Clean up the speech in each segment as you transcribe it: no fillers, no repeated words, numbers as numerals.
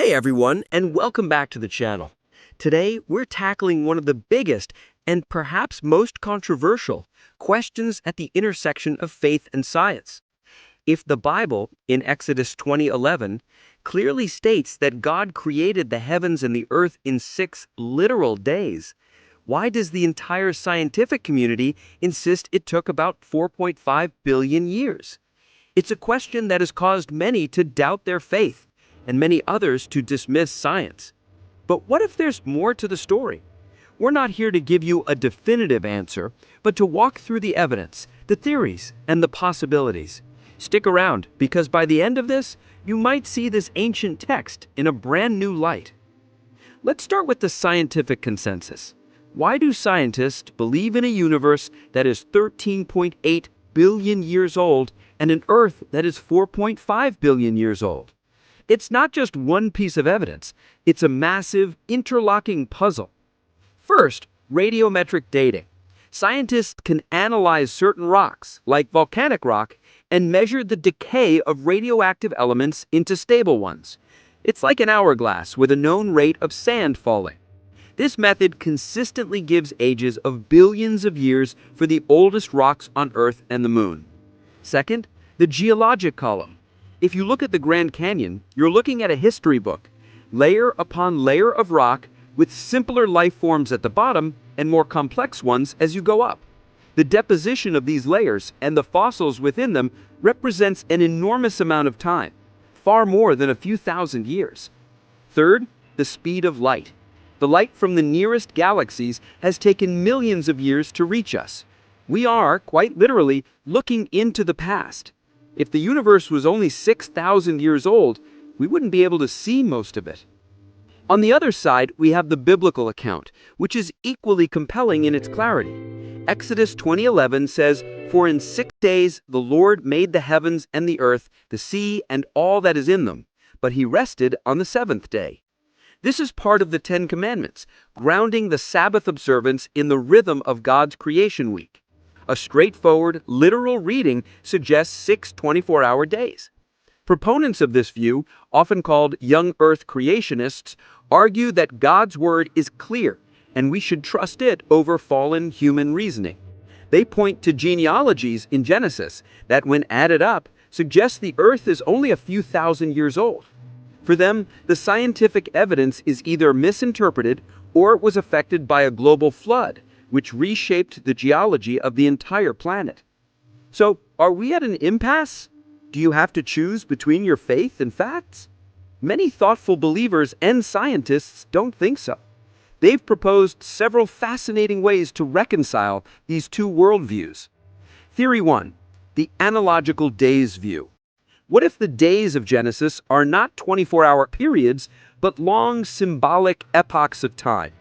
Hey everyone, and welcome back to the channel. Today, we're tackling one of the biggest and perhaps most controversial questions at the intersection of faith and science. If the Bible, in Exodus 20:11, clearly states that God created the heavens and the earth in 6 literal days, why does the entire scientific community insist it took about 4.5 billion years? It's a question that has caused many to doubt their faith and many others to dismiss science. But what if there's more to the story? We're not here to give you a definitive answer, but to walk through the evidence, the theories, and the possibilities. Stick around, because by the end of this, you might see this ancient text in a brand new light. Let's start with the scientific consensus. Why do scientists believe in a universe that is 13.8 billion years old and an Earth that is 4.5 billion years old? It's not just one piece of evidence, it's a massive, interlocking puzzle. First, radiometric dating. Scientists can analyze certain rocks, like volcanic rock, and measure the decay of radioactive elements into stable ones. It's like an hourglass with a known rate of sand falling. This method consistently gives ages of billions of years for the oldest rocks on Earth and the Moon. Second, the geologic column. If you look at the Grand Canyon, you're looking at a history book, layer upon layer of rock with simpler life forms at the bottom and more complex ones as you go up. The deposition of these layers and the fossils within them represents an enormous amount of time, far more than a few thousand years. Third, the speed of light. The light from the nearest galaxies has taken millions of years to reach us. We are, quite literally, looking into the past. If the universe was only 6,000 years old, we wouldn't be able to see most of it. On the other side, we have the biblical account, which is equally compelling in its clarity. Exodus 20:11 says, "For in 6 days the Lord made the heavens and the earth, the sea, and all that is in them, but he rested on the seventh day." This is part of the Ten Commandments, grounding the Sabbath observance in the rhythm of God's creation week. A straightforward, literal reading suggests 6 24-hour days. Proponents of this view, often called young earth creationists, argue that God's word is clear and we should trust it over fallen human reasoning. They point to genealogies in Genesis that, when added up, suggest the earth is only a few thousand years old. For them, the scientific evidence is either misinterpreted or it was affected by a global flood, which reshaped the geology of the entire planet. So, are we at an impasse? Do you have to choose between your faith and facts? Many thoughtful believers and scientists don't think so. They've proposed several fascinating ways to reconcile these two worldviews. Theory 1. The analogical days view. What if the days of Genesis are not 24-hour periods, but long symbolic epochs of time?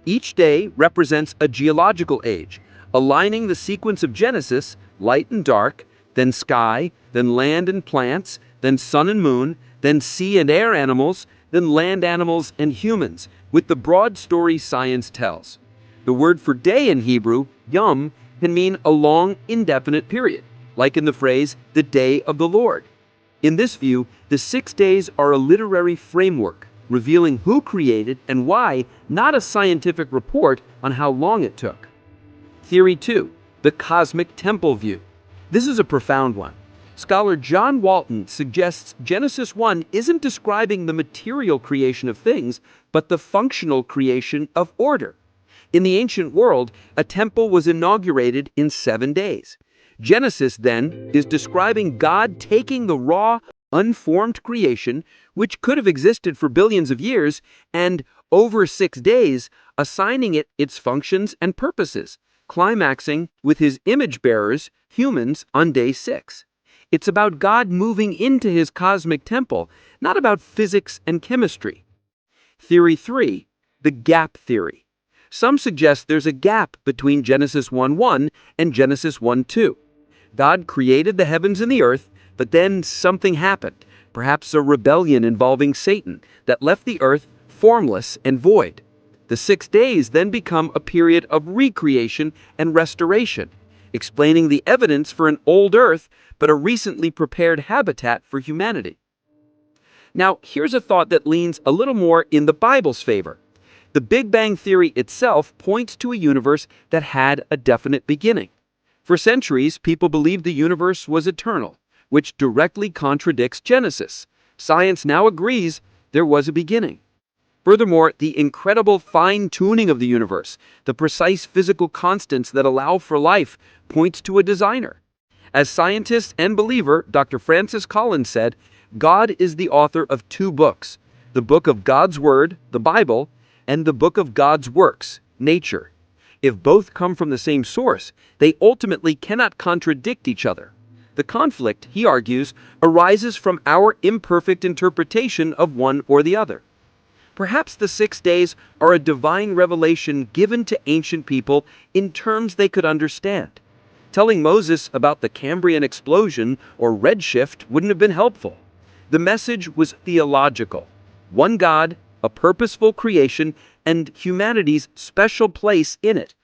Each day represents a geological age, aligning the sequence of Genesis, light and dark, then sky, then land and plants, then sun and moon, then sea and air animals, then land animals and humans, with the broad story science tells. The word for day in Hebrew, yom, can mean a long, indefinite period, like in the phrase, the day of the Lord. In this view, the 6 days are a literary framework, revealing who created and why, not a scientific report on how long it took. Theory 2. The cosmic temple view. This is a profound one. Scholar John Walton suggests Genesis 1 isn't describing the material creation of things, but the functional creation of order. In the ancient world, a temple was inaugurated in 7 days. Genesis, then, is describing God taking the raw, unformed creation, which could have existed for billions of years, and, over 6 days, assigning it its functions and purposes, climaxing with his image-bearers, humans, on day 6. It's about God moving into his cosmic temple, not about physics and chemistry. Theory 3. The gap theory. Some suggest there's a gap between Genesis 1:1 and Genesis 1:2. God created the heavens and the earth, but then something happened, perhaps a rebellion involving Satan, that left the earth formless and void. The 6 days then become a period of recreation and restoration, explaining the evidence for an old earth, but a recently prepared habitat for humanity. Now, here's a thought that leans a little more in the Bible's favor. The Big Bang Theory itself points to a universe that had a definite beginning. For centuries, people believed the universe was eternal, which directly contradicts Genesis. Science now agrees there was a beginning. Furthermore, the incredible fine-tuning of the universe, the precise physical constants that allow for life, points to a designer. As scientist and believer, Dr. Francis Collins said, God is the author of two books, the book of God's Word, the Bible, and the book of God's works, nature. If both come from the same source, they ultimately cannot contradict each other. The conflict, he argues, arises from our imperfect interpretation of one or the other. Perhaps the 6 days are a divine revelation given to ancient people in terms they could understand. Telling Moses about the Cambrian explosion or redshift wouldn't have been helpful. The message was theological. One God, a purposeful creation, and humanity's special place in it.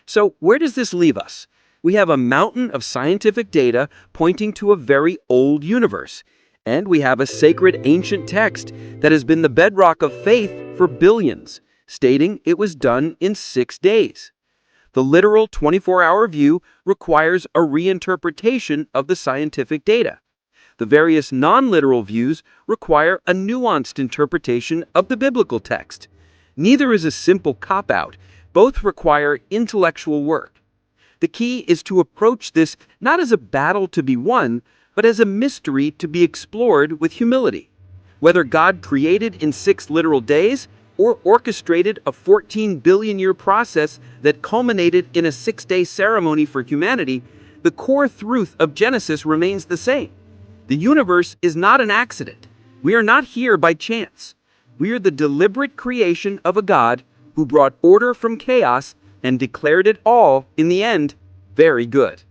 So, where does this leave us? We have a mountain of scientific data pointing to a very old universe. And we have a sacred ancient text that has been the bedrock of faith for billions, stating it was done in 6 days. The literal 24-hour view requires a reinterpretation of the scientific data. The various non-literal views require a nuanced interpretation of the biblical text. Neither is a simple cop-out. Both require intellectual work. The key is to approach this not as a battle to be won, but as a mystery to be explored with humility. Whether God created in 6 literal days or orchestrated a 14 billion year process that culminated in a 6-day ceremony for humanity, the core truth of Genesis remains the same. The universe is not an accident. We are not here by chance. We are the deliberate creation of a God who brought order from chaos and declared it all, in the end, very good.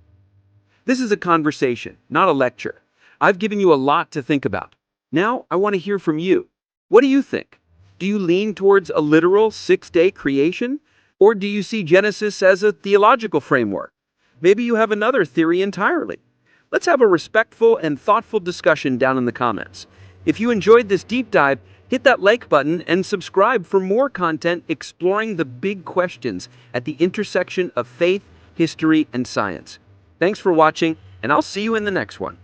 This is a conversation, not a lecture. I've given you a lot to think about. Now, I want to hear from you. What do you think? Do you lean towards a literal 6-day creation? Or do you see Genesis as a theological framework? Maybe you have another theory entirely. Let's have a respectful and thoughtful discussion down in the comments. If you enjoyed this deep dive, hit that like button and subscribe for more content exploring the big questions at the intersection of faith, history, and science. Thanks for watching, and I'll see you in the next one.